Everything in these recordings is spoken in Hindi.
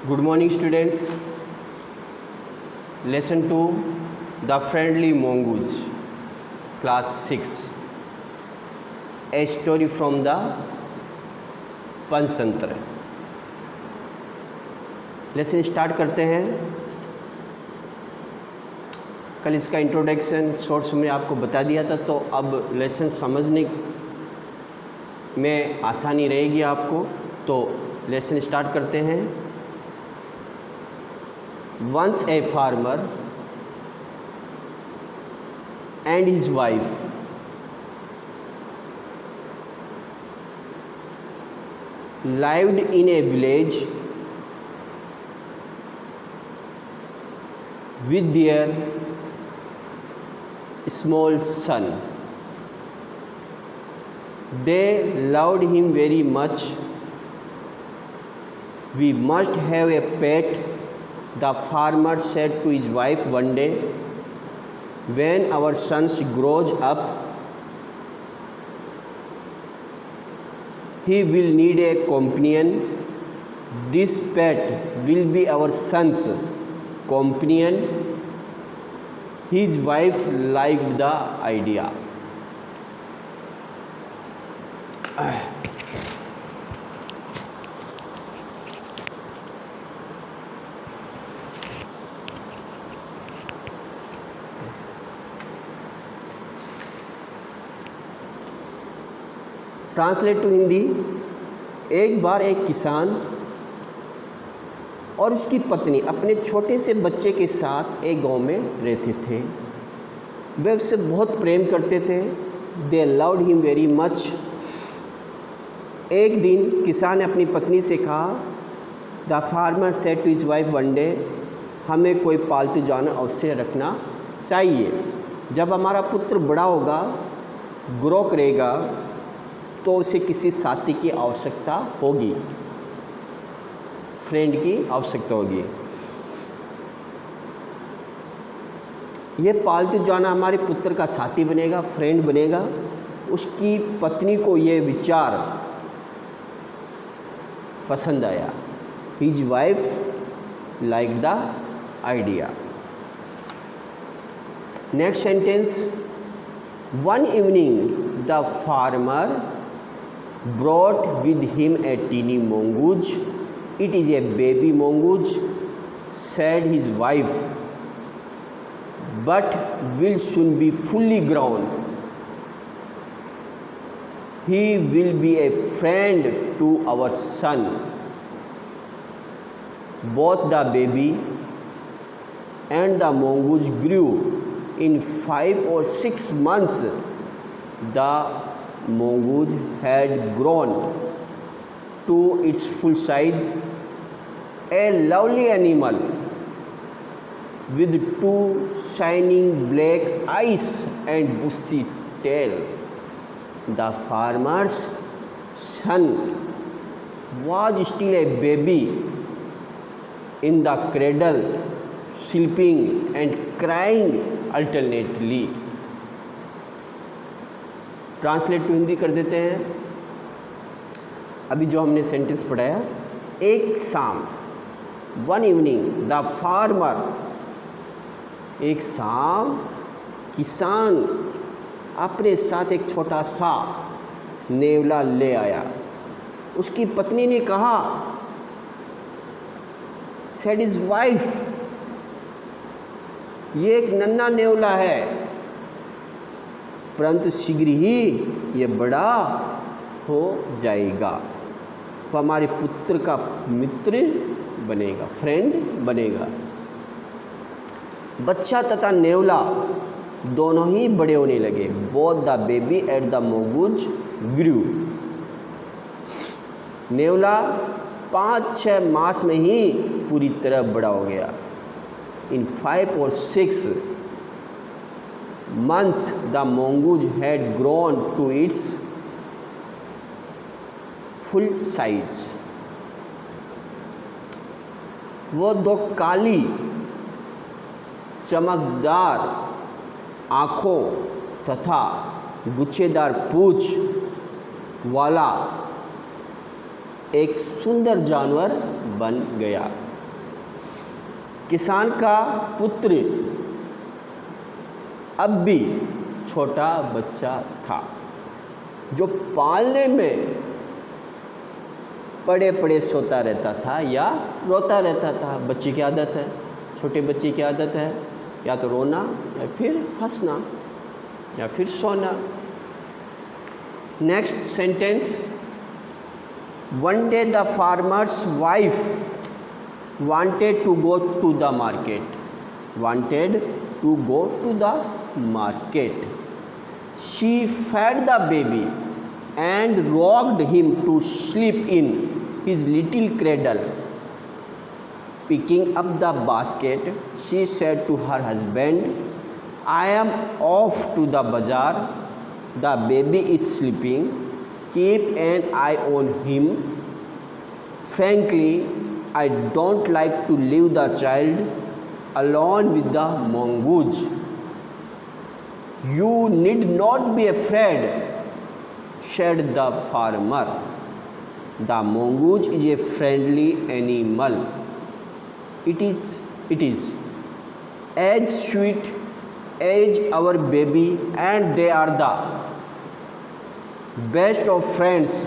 Good morning, students. Lesson 2, The Friendly Mongoose, Class 6. A story from the Panchatantra. Lesson start करते हैं. कल इसका इंट्रोडक्शन शॉर्ट्स में आपको बता दिया था, तो अब लेसन समझने में आसानी रहेगी आपको. तो लेसन स्टार्ट करते हैं. Once a farmer and his wife lived in a village with their small son. They loved him very much. We must have a pet, the farmer said to his wife one day. When our son grows up, he will need a companion. This pet will be our son's companion. His wife liked the idea. Translate to Hindi. एक बार एक किसान और उसकी पत्नी अपने छोटे से बच्चे के साथ एक गांव में रहते थे. वे उससे बहुत प्रेम करते थे. They loved him very much. एक दिन किसान ने अपनी पत्नी से कहा, the farmer said to his wife one day, हमें कोई पालतू जानवर अवश्य रखना चाहिए. जब हमारा पुत्र बड़ा होगा, ग्रो करेगा, तो उसे किसी साथी की आवश्यकता होगी, फ्रेंड की आवश्यकता होगी. ये पालतू जानवर हमारे पुत्र का साथी बनेगा, फ्रेंड बनेगा. उसकी पत्नी को ये विचार पसंद आया. His wife like the idea. Next sentence. One evening the farmer brought with him a teeny mongoose. It is a baby mongoose, said his wife, but will soon be fully grown. He will be a friend to our son. Both the baby and the mongoose grew. In 5 or 6 months, the mongoose had grown to its full size, a lovely animal with 2 shining black eyes and bushy tail. The farmer's son was still a baby in the cradle, sleeping and crying alternately. Translate to Hindi कर देते हैं. अभी जो हमने सेंटेंस पढ़ाया, एक शाम, वन इवनिंग द फार्मर, एक शाम किसान अपने साथ एक छोटा सा नेवला ले आया. उसकी पत्नी ने कहा, सेड हिज वाइफ, ये एक नन्हा नेवला है, परंतु शीघ्र ही ये बड़ा हो जाएगा. वो हमारे पुत्र का मित्र बनेगा, फ्रेंड बनेगा. बच्चा तथा नेवला दोनों ही बड़े होने लगे. Both the baby at the mongoose grew. नेवला 5-6 मास में ही पूरी तरह बड़ा हो गया. इन 5 or 6 months the mongoose had grown to its full size. वो 2 काली चमकदार आँखों तथा गुच्छेदार पूंछ वाला एक सुंदर जानवर बन गया. किसान का पुत्र अब भी छोटा बच्चा था, जो पालने में पड़े पड़े सोता रहता था या रोता रहता था। बच्चे की आदत है, छोटे बच्चे की आदत है या तो रोना या फिर हंसना या फिर सोना। Next sentence, one day the farmer's wife wanted to go to the market. Wanted to go to the market. She fed the baby and rocked him to sleep in his little cradle. Picking up the basket, she said to her husband, I am off to the bazaar. The baby is sleeping. Keep an eye on him. Frankly, I don't like to leave the child alone with the mongoose. You need not be afraid, said the farmer. The mongoose is a friendly animal. It is as sweet as our baby, and they are the best of friends,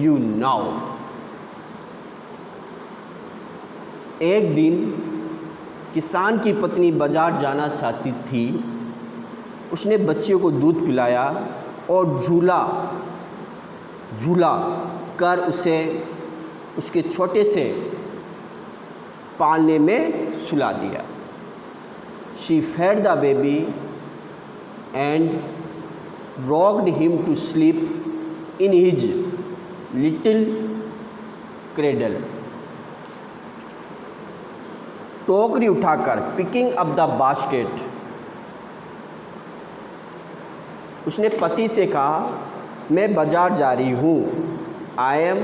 you know. एक दिन किसान की पत्नी बाजार जाना चाहती थी। उसने बच्चे को दूध पिलाया और झूला कर उसे उसके छोटे से पालने में सुला दिया। She fed the baby and rocked him to sleep in his little cradle. टोकरी उठाकर, पिकिंग अप द बास्केट, उसने पति से कहा, मैं बाजार जा रही हूँ। I am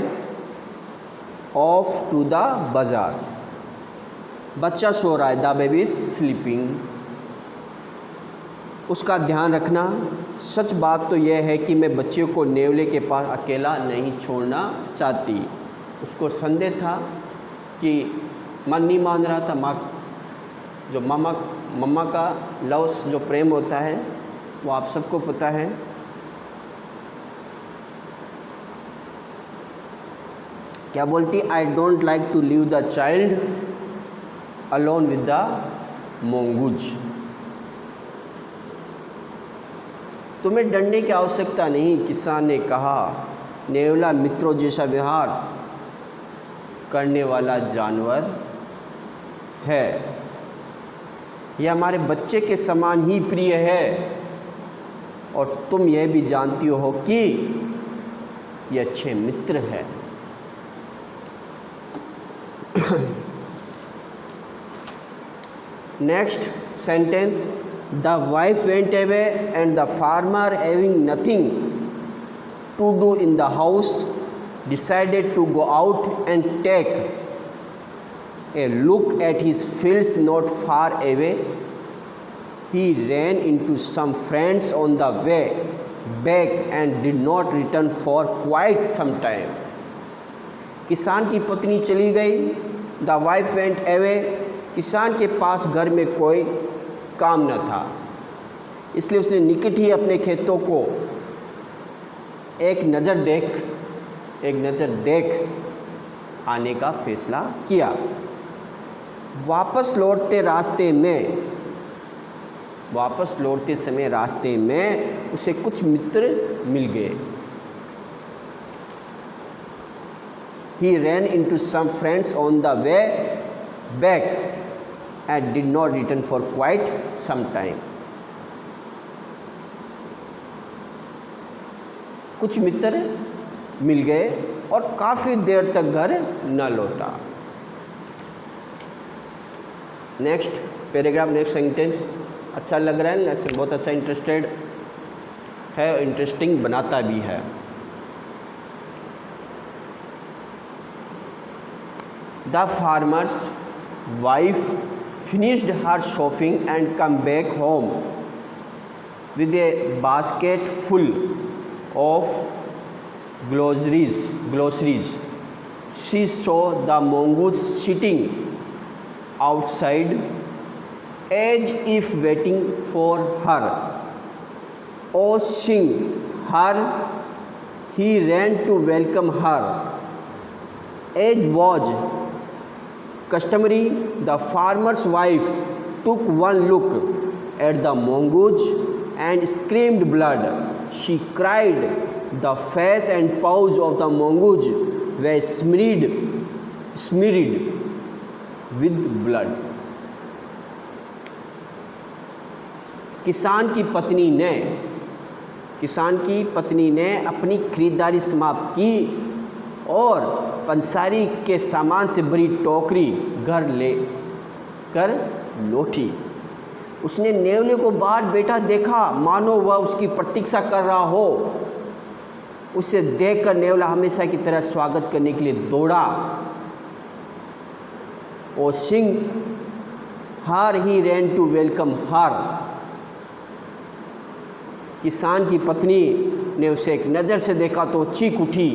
off to the bazaar. बच्चा सो रहा है, द बेबी स्लीपिंग। उसका ध्यान रखना। सच बात तो यह है कि मैं बच्चे को नेवले के पास अकेला नहीं छोड़ना चाहती। उसको संदेह था कि मन नहीं मान रहा था। माँ जो मम्मा का लव जो प्रेम होता है वो आप सबको पता है। क्या बोलती, I don't like to leave the child alone with the mongoose. तुम्हें डरने की आवश्यकता नहीं, किसान ने कहा। नेवला मित्रों जैसा व्यवहार करने वाला जानवर है। यह हमारे बच्चे के समान ही प्रिय है और तुम यह भी जानती हो कि ये अच्छे मित्र हैं। Next sentence, the wife went away and the farmer having nothing to do in the house decided to go out and take a look at his fields not far away. He ran into some friends on the way back and did not return for quite some time. किसान की पत्नी चली गई। The wife went away. किसान के पास घर में कोई काम न था, इसलिए उसने निकट ही अपने खेतों को एक नज़र देख आने का फैसला किया। वापस लौटते समय रास्ते में उसे कुछ मित्र मिल गए। He ran into some friends on the way back and did not return for quite some time. कुछ मित्र मिल गए और काफ़ी देर तक घर न लौटा। Next paragraph, next sentence. अच्छा लग रहा है लेसन, बहुत अच्छा इंटरेस्टेड है, इंटरेस्टिंग बनाता भी है। The farmer's wife finished her shopping and come back home with A basket full of groceries. She saw the mongoose sitting outside as if waiting for her. Oh, seeing her, he ran to welcome her. As was customary, the farmer's wife took one look at the mongoose and screamed blood. She cried. The face and paws of the mongoose were smeared with blood. किसान की पत्नी ने अपनी खरीदारी समाप्त की और पंसारी के सामान से भरी टोकरी घर ले कर लौटी। उसने नेवले को बाहर बैठा देखा, मानो वह उसकी प्रतीक्षा कर रहा हो। उसे देखकर नेवला हमेशा की तरह स्वागत करने के लिए दौड़ा। ओ सिंह हर ही रैन टू वेलकम हर। किसान की पत्नी ने उसे एक नज़र से देखा तो चीख उठी,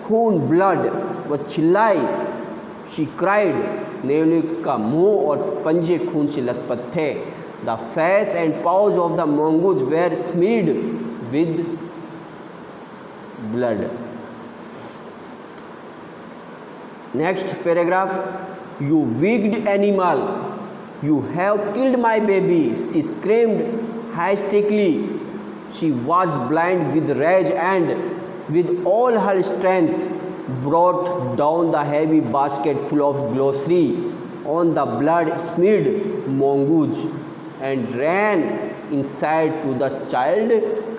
खून ब्लड। वह चिल्लाई। She cried. नेवले का मुंह और पंजे खून से लथपथ थे। The face and paws of the mongoose were smeared with blood. Next paragraph. You wicked animal, you have killed my baby, she screamed hysterically. She was blind with rage and with all her strength brought down the heavy basket full of grocery on the blood smeared mongoose and ran inside to the child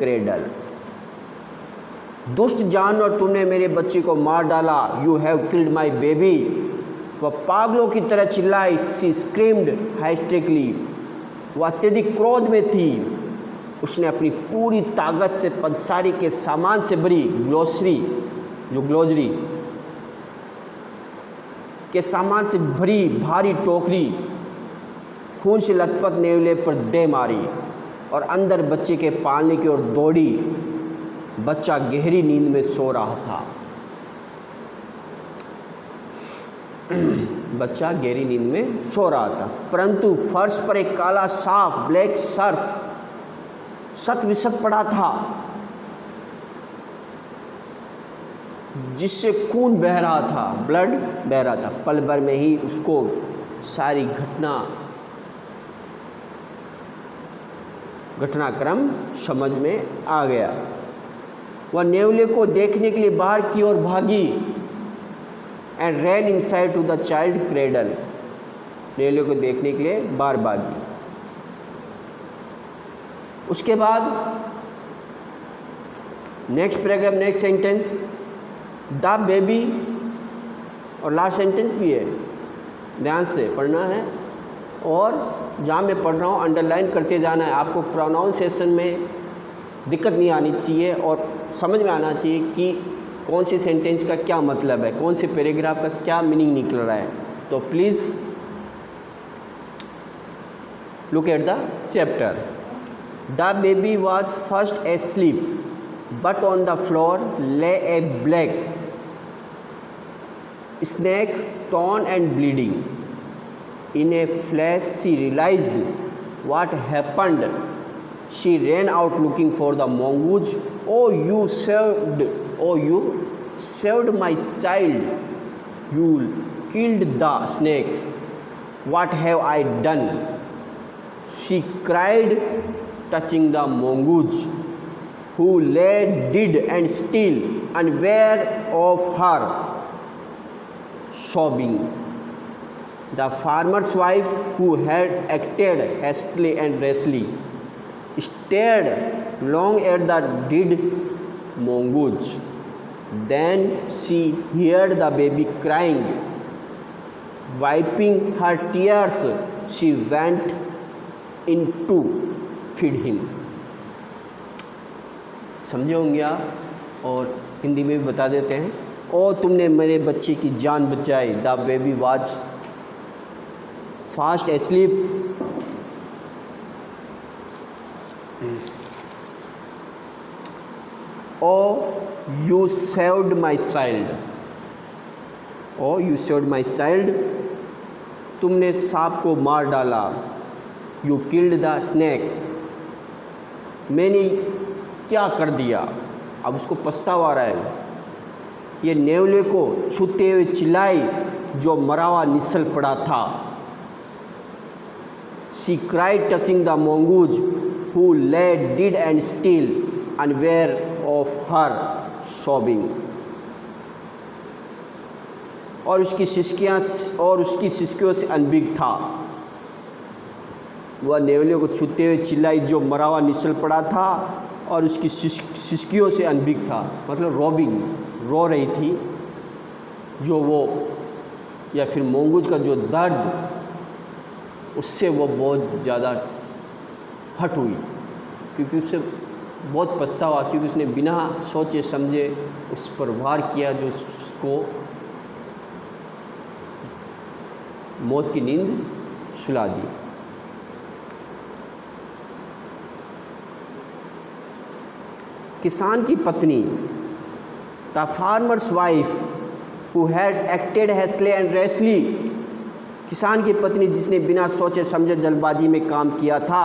cradle. दुष्ट जानवर, तुमने मेरे बच्चे को मार डाला। You have killed my baby. वह पागलों की तरह चिल्लाई। She screamed hysterically. वह अत्यधिक क्रोध में थी। उसने अपनी पूरी ताकत से पंसारी के सामान से भरी ग्लोजरी के सामान से भरी भारी टोकरी खून से लथपथ नेवले पर दे मारी और अंदर बच्चे के पालने की ओर दौड़ी। बच्चा गहरी नींद में सो रहा था। बच्चा गहरी नींद में सो रहा था, परंतु फर्श पर एक काला साफ ब्लैक सर्फ सत पड़ा था जिससे खून बह रहा था, ब्लड बह रहा था। पल भर में ही उसको सारी घटनाक्रम समझ में आ गया। वह नेवले को देखने के लिए बाहर की ओर भागी and ran inside to the child cradle. नेवले को देखने के लिए बाहर भागी। उसके बाद next paragraph, next sentence, the baby, और लास्ट सेंटेंस भी है, ध्यान से पढ़ना है और जहाँ मैं पढ़ रहा हूँ अंडरलाइन करते जाना है। आपको प्रोनाउंसिएशन में दिक्कत नहीं आनी चाहिए और समझ में आना चाहिए कि कौन सी सेंटेंस का क्या मतलब है, कौन से पैराग्राफ का क्या मीनिंग निकल रहा है। तो please look at the chapter. The baby was first asleep, but on the floor lay a black snake, torn and bleeding. In a flash, she realized what happened. She ran out looking for the mongoose. Oh, you saved my child. You killed the snake. What have I done? She cried, touching the mongoose, who lay dead and still, unaware of her sobbing. The farmer's wife, who had acted hastily and rashly, stared long at the dead mongoose. Then she heard the baby crying. Wiping her tears, she went in to feed him. समझे होंगे आप, और हिंदी में भी बता देते हैं। ओ तुमने मेरे बच्चे की जान बचाई। The baby was fast asleep. Oh you saved my child. Oh you saved my child. तुमने सांप को मार डाला, यू किल्ड द स्नैक, मैंने क्या कर दिया, अब उसको पछतावा आ रहा है। ये नेवले को छूते हुए चिल्लाई जो मरा हुआ निसल पड़ा था। She cried touching the mongoose who lay dead and still, unaware of her sobbing। और उसकी सिसकियों से अनभिज्ञ था। वह नेवले को छूते हुए चिल्लाई जो मरा हुआ निसल पड़ा था और उसकी सिसकियों से अनभिज्ञ था, मतलब रो रही थी जो वो, या फिर मोंगूज का जो दर्द, उससे वो बहुत ज़्यादा हट हुई, क्योंकि उससे बहुत पछतावा, क्योंकि उसने बिना सोचे समझे उस पर वार किया जो उसको मौत की नींद सुला दी। किसान की पत्नी, the farmer's wife who had acted hastily and rashly, किसान की पत्नी जिसने बिना सोचे समझे जल्दबाजी में काम किया था।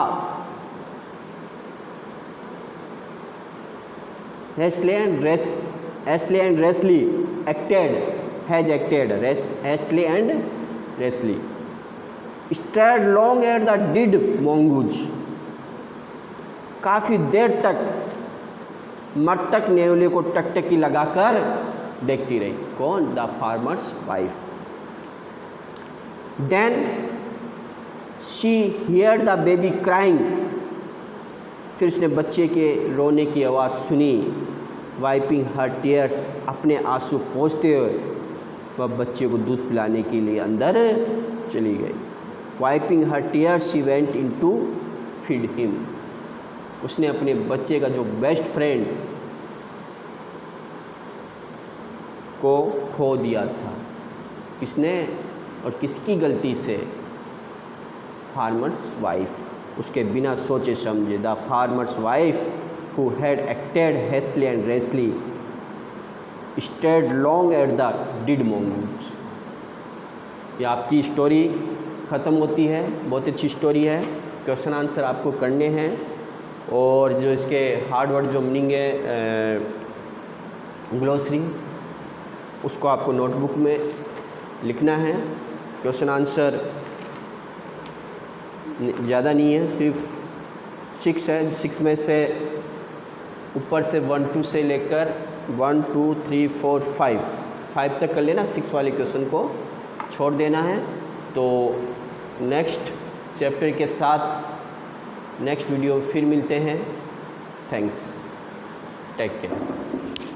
Hastily and rashly, acted, has acted, hastily and rashly, stared long at the dead mongoose, काफ़ी देर तक मृतक नेवले को टकटकी लगाकर देखती रही। कौन? The farmer's wife. Then she heard the baby crying, फिर उसने बच्चे के रोने की आवाज़ सुनी। वाइपिंग हर टीयर्स, अपने आंसू पोंछते हुए वह बच्चे को दूध पिलाने के लिए अंदर चली गई। Wiping her tears she went in to feed him, उसने अपने बच्चे का जो बेस्ट फ्रेंड को खो दिया था। किसने और किसकी गलती से? फार्मर्स वाइफ, उसके बिना सोचे समझे। The farmer's wife who had acted hastily and rashly stared long at the dead mongoose। ये आपकी स्टोरी ख़त्म होती है। बहुत अच्छी स्टोरी है। क्वेश्चन आंसर आपको करने हैं और जो इसके हार्ड वर्ड जो मीनिंग है ग्लोसरी, उसको आपको नोटबुक में लिखना है। क्वेश्चन आंसर ज़्यादा नहीं है, सिर्फ 6 है। 6 में से ऊपर से 1 2 से लेकर 1 2 3 4 5 तक कर लेना। 6 वाले क्वेश्चन को छोड़ देना है। तो नेक्स्ट चैप्टर के साथ नेक्स्ट वीडियो फिर मिलते हैं। Thanks, take care.